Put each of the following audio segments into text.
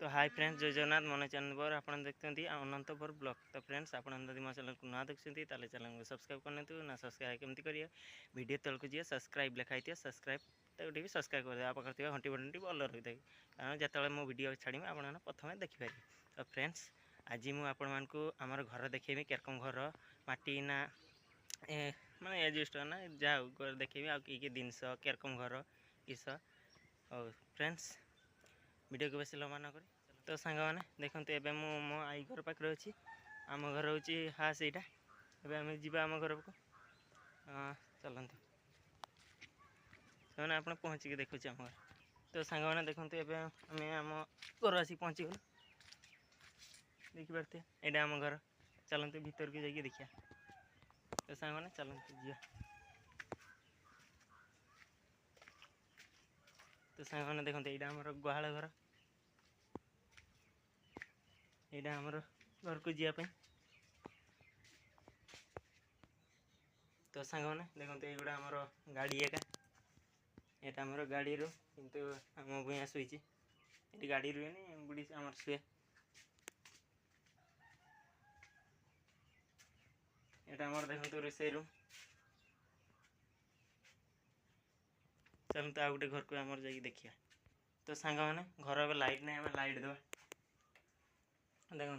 तो hi friends, जय जगन्नाथ। मन चैनल पर आप देखते अनंतपुर ब्लॉग। तो फ्रेंड्स, आप मो चैनल को ना देखते चैनल को सब्सक्राइब करनी ना सब्सक्राइब केमती करिए वीडियो तल को जी सब्सक्राइब लिखाई थी सब्सक्राइब तो सब्सक्राइब कर पाखे घंटी बटन ऑल रही है कारण जो मो वीडियो छाड़ी आपने प्रथम देखिपारे। तो फ्रेंड्स, आज मुझे आमर घर देखेबी केरकम घर माटी ना माने एडजस्ट ना जहाँ देखेबी आ कि जिनस केरकम घर किस। और फ्रेंड्स, वीडियो को बेसी लंबा न करी तो सांग मैंने देखते एवं मो आई घर पाखे अच्छी आम घर हूँ हास यहाँ एवं आम जा आम घर को चलते से आप पहुँचिक देखुचे आम घर। तो सांग मैंने देखते एवं आम घर आसिक पहुँचीगलु देखिपारे यहाँ आम घर। चलते भीतर को जाइए देखिए। तो सांग मैंने चलते जी। तो सांग मैंने देखते यहाँ आम गुहाल घर यहाँ आमर घर को जावाई। तो सांग मैंने देखते ये गोटे आमर गाड़ी एका यहाँ आमर गाड़ी रू किंतु आम भूया शुई ये गाड़ी रुएनि बुढ़ी आमर शुए। यहाँ आमर देखते रोषे रूम। चलते आ गोटे घर को आमर जा देखिए। तो सांग मैंने घर लाइट नहीं आम लाइट दबा देखो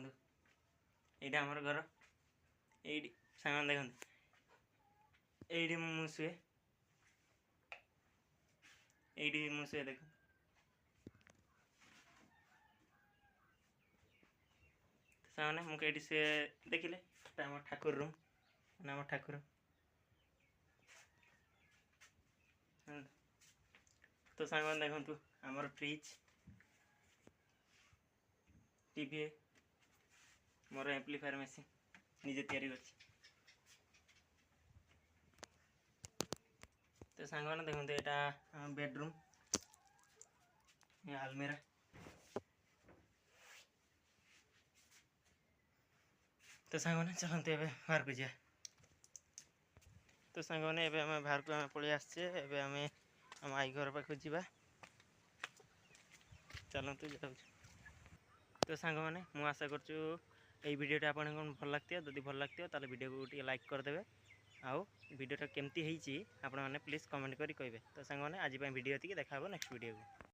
यहाँ आमर घर ये सांग देखते ये मुझे ये मुझे देख सामने मुझे से देखिले आम ठाकुर रूम आम ठाकुर। तो सांग मैंने देखु आमर फ्रिज टीवी मोर एम्प्लीफायर मेसीन निजे तैयारी कर। तो सांग मैंने देखते यहाँ बेडरूम आलमीरा। तो सांग मैंने चलते बाहर को जा। तो सांग मैंने बाहर को पलि आसचे आम आई घर पाख जा चलतु जाऊँ। तो सांग मैंने मुझे आशा करचु ये वीडियोटा आपको भल लगती है। भल लगती है तो वीडियो को लाइक करदे आउ वीडियोटा केमती होती आप प्लीज कमेंट करें। तो सांग मैंने आज वीडियो देखा नेक्स्ट वीडियो को।